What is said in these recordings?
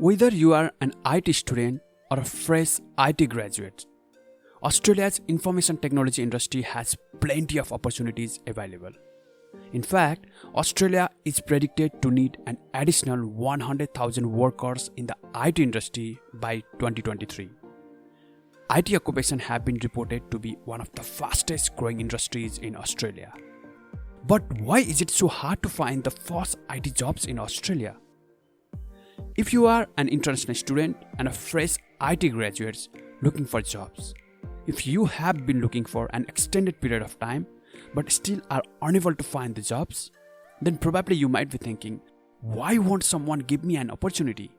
Whether you are an IT student or a fresh IT graduate, Australia's information technology industry has plenty of opportunities available. In fact, Australia is predicted to need an additional 100,000 workers in the IT industry by 2023. IT occupation have been reported to be one of the fastest growing industries in Australia. But why is it so hard to find the first IT jobs in Australia? If you are an international student and a fresh IT graduate looking for jobs, if you have been looking for an extended period of time but still are unable to find the jobs, then probably you might be thinking, why won't someone give me an opportunity?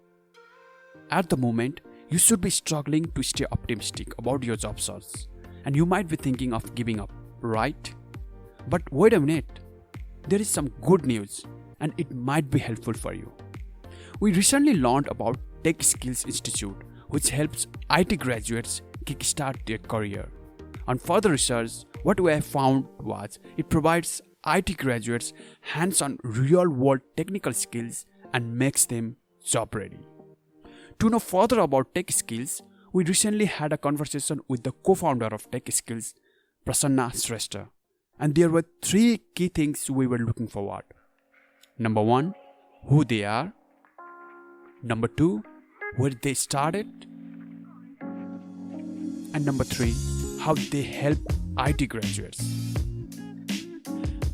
At the moment, you should be struggling to stay optimistic about your job search, and you might be thinking of giving up, right? But wait a minute, there is some good news and it might be helpful for you. We recently learned about Techskills Institute, which helps IT graduates kickstart their career. On further research, what we have found was it provides IT graduates hands-on real-world technical skills and makes them job ready. To know further about Techskills, we recently had a conversation with the co-founder of Techskills, Prasanna Shrestha, and there were 3 key things we were looking forward. Number 1, who they are. Number 2, where they started. And number 3, how they help IT graduates.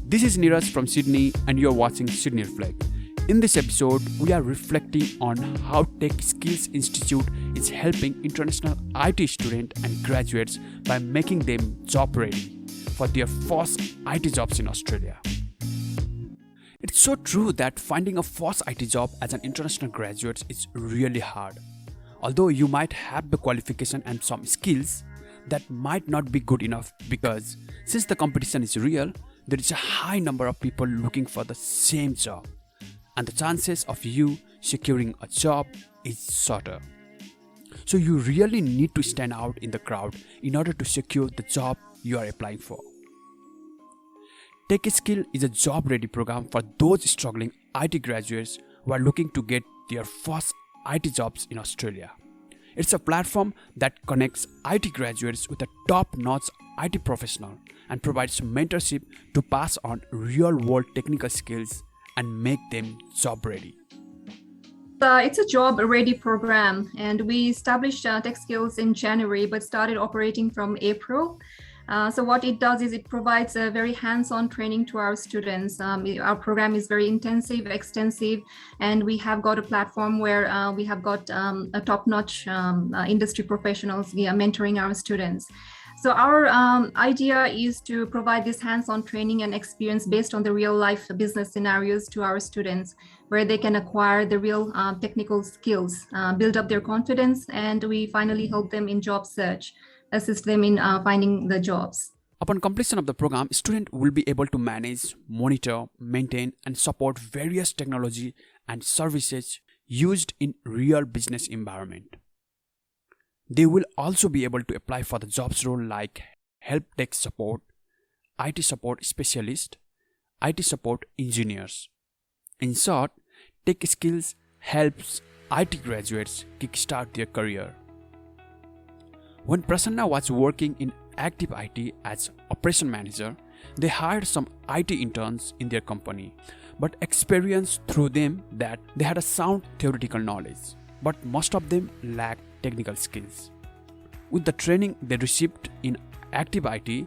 This is Neeraj from Sydney and you're watching Sydney Reflect. In this episode, we are reflecting on how Techskills Institute is helping international IT students and graduates by making them job ready for their first IT jobs in Australia. It's so true that finding a first IT job as an international graduate is really hard. Although you might have the qualification and some skills, that might not be good enough because since the competition is real, there is a high number of people looking for the same job, and the chances of you securing a job is shorter. So you really need to stand out in the crowd in order to secure the job you are applying for. Techskills is a job-ready program for those struggling IT graduates who are looking to get their first IT jobs in Australia. It's a platform that connects IT graduates with a top-notch IT professional and provides mentorship to pass on real-world technical skills and make them job-ready. It's a job-ready program, and we established Techskills in January but started operating from April. So what it does is it provides a very hands-on training to our students. Our program is very intensive, extensive, and we have got a platform where we have got a top-notch industry professionals mentoring our students. So our idea is to provide this hands-on training and experience based on the real-life business scenarios to our students, where they can acquire the real technical skills, build up their confidence, and we finally help them in job search, assist them in finding the jobs. Upon completion of the program, students will be able to manage, monitor, maintain, and support various technology and services used in real business environment. They will also be able to apply for the jobs role like help desk support, IT support specialist, IT support engineers. In short, Techskills helps IT graduates kickstart their career. When Prasanna was working in Active IT as operation manager, they hired some IT interns in their company, but experienced through them that they had a sound theoretical knowledge, but most of them lacked technical skills. With the training they received in Active IT,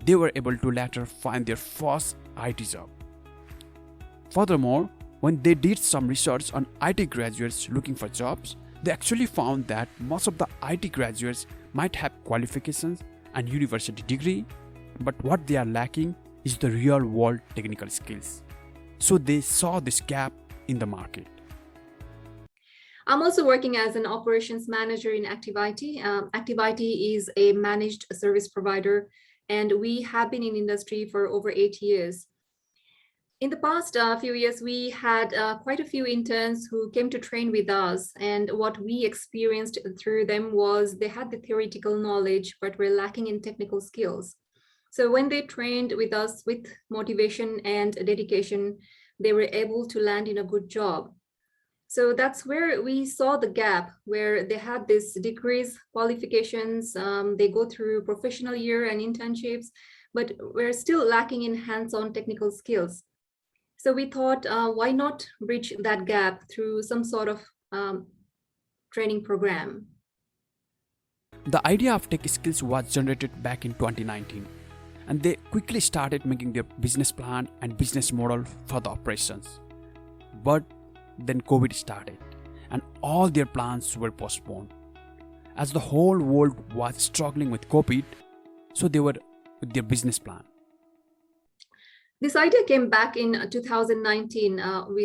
they were able to later find their first IT job. Furthermore, when they did some research on IT graduates looking for jobs, they actually found that most of the IT graduates might have qualifications and university degree, but what they are lacking is the real-world technical skills. So they saw this gap in the market. I'm also working as an operations manager in Active IT. Active IT is a managed service provider, and we have been in industry for over 8 years. In the past few years, we had quite a few interns who came to train with us, and what we experienced through them was they had the theoretical knowledge but were lacking in technical skills. So when they trained with us with motivation and dedication, they were able to land in a good job. So that's where we saw the gap, where they had this degrees, qualifications, they go through professional year and internships, but we're still lacking in hands-on technical skills. So we thought, why not bridge that gap through some sort of training program? The idea of Techskills was generated back in 2019, and they quickly started making their business plan and business model for the operations. But then COVID started, and all their plans were postponed. As the whole world was struggling with COVID, so they were with their business plan. This idea came back in 2019.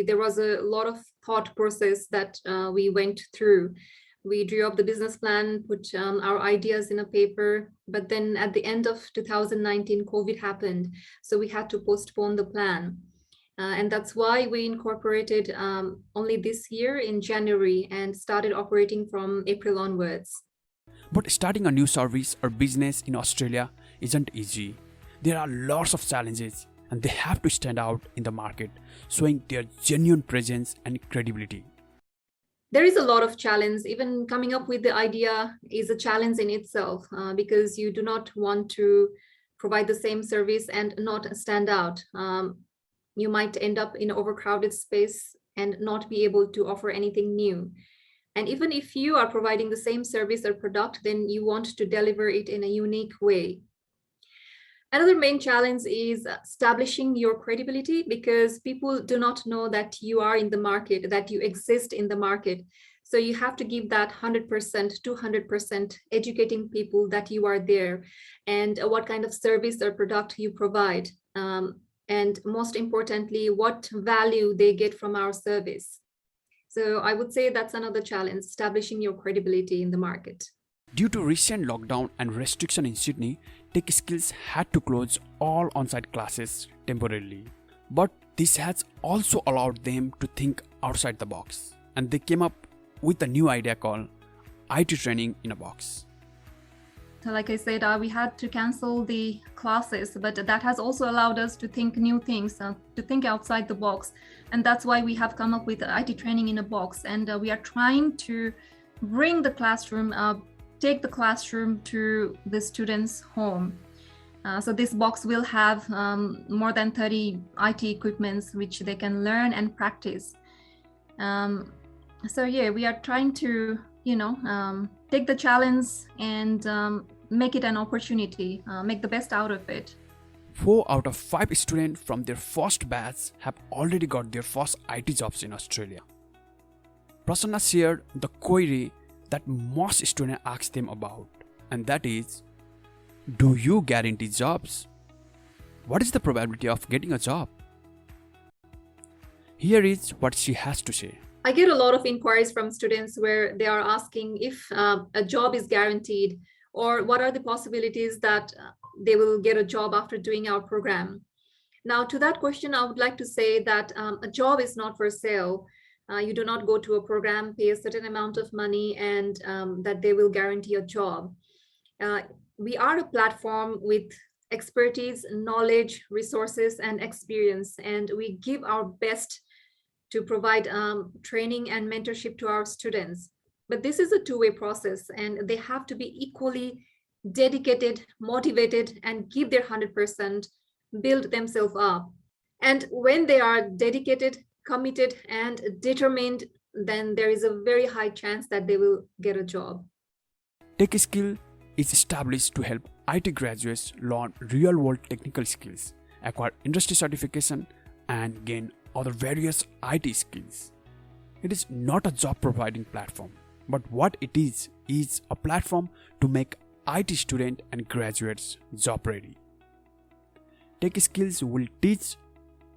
There was a lot of thought process that we went through. We drew up the business plan, put our ideas in a paper, but then at the end of 2019, COVID happened. So we had to postpone the plan. And that's why we incorporated only this year in January and started operating from April onwards. But starting a new service or business in Australia isn't easy. There are lots of challenges, and they have to stand out in the market, showing their genuine presence and credibility. There is a lot of challenge. Even coming up with the idea is a challenge in itself, because you do not want to provide the same service and not stand out. You might end up in an overcrowded space and not be able to offer anything new. And even if you are providing the same service or product, then you want to deliver it in a unique way. Another main challenge is establishing your credibility, because people do not know that you are in the market, that you exist in the market. So you have to give that 100%, 200%, educating people that you are there and what kind of service or product you provide. And most importantly, what value they get from our service. So I would say that's another challenge, establishing your credibility in the market. Due to recent lockdown and restriction in Sydney, Techskills had to close all on-site classes temporarily. But this has also allowed them to think outside the box, and they came up with a new idea called IT Training in a Box. Like I said, we had to cancel the classes, but that has also allowed us to think new things, to think outside the box. And that's why we have come up with IT Training in a Box. And we are trying to bring the classroom, take the classroom to the students' home. So this box will have more than 30 IT equipments which they can learn and practice. So yeah, we are trying to, take the challenge and make it an opportunity, make the best out of it. 4 out of 5 students from their first batch have already got their first IT jobs in Australia. Prasanna shared the query that most students ask them about, and that is, do you guarantee jobs? What is the probability of getting a job? Here is what she has to say. I get a lot of inquiries from students where they are asking if a job is guaranteed, or what are the possibilities that they will get a job after doing our program. Now, to that question, I would like to say that a job is not for sale. You do not go to a program, pay a certain amount of money, and that they will guarantee a job. We are a platform with expertise, knowledge, resources, and experience, and we give our best to provide training and mentorship to our students. But this is a two-way process, and they have to be equally dedicated, motivated, and give their 100%, build themselves up. And when they are dedicated, committed, and determined, then there is a very high chance that they will get a job. Techskills is established to help IT graduates learn real-world technical skills, acquire industry certification, and gain other various IT skills. It is not a job-providing platform, but what it is a platform to make IT students and graduates job-ready. Techskills will teach,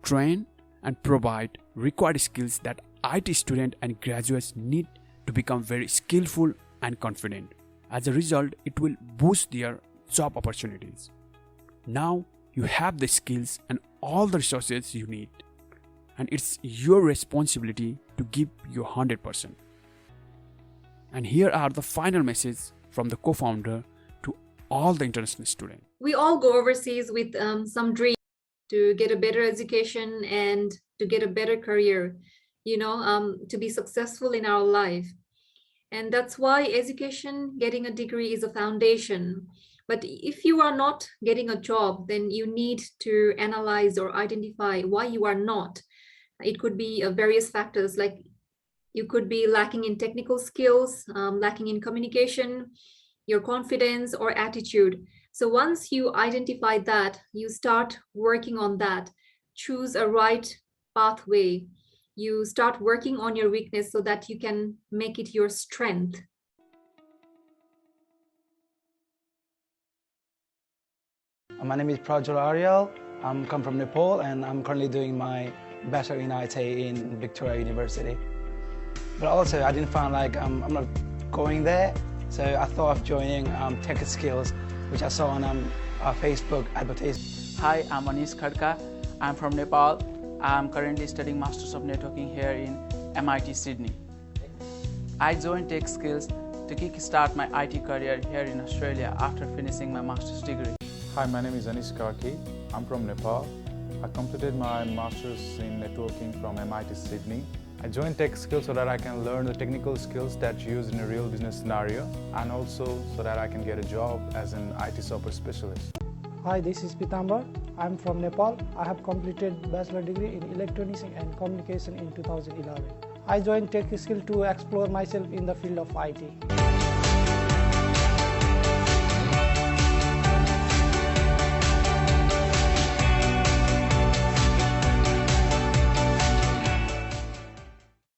train, and provide required skills that IT students and graduates need to become very skillful and confident. As a result, it will boost their job opportunities. Now you have the skills and all the resources you need, and it's your responsibility to give your 100%. And here are the final messages from the co-founder to all the international students. We all go overseas with some dreams to get a better education and to get a better career. to be successful in our life. And that's why education, getting a degree is a foundation. But if you are not getting a job, then you need to analyze or identify why you are not. It could be various factors, like you could be lacking in technical skills, lacking in communication, your confidence or attitude. So once you identify that, you start working on that, choose a right pathway. You start working on your weakness so that you can make it your strength. My name is Prajwal Ariel. I'm come from Nepal and I'm currently doing my Bachelor in IT in Victoria University. But also I didn't find like I'm not going there, so I thought of joining Techskills, which I saw on Facebook advertisement. Hi, I'm Anish Khadka. I'm from Nepal. I'm currently studying Masters of Networking here in MIT Sydney. I joined Techskills to kickstart my IT career here in Australia after finishing my master's degree. Hi, my name is Anish Karki. I'm from Nepal. I completed my master's in networking from MIT Sydney. I joined Techskills so that I can learn the technical skills that you use in a real business scenario, and also so that I can get a job as an IT software specialist. Hi, this is Pitambar. I'm from Nepal. I have completed bachelor degree in electronics and communication in 2011. I joined Techskills to explore myself in the field of IT.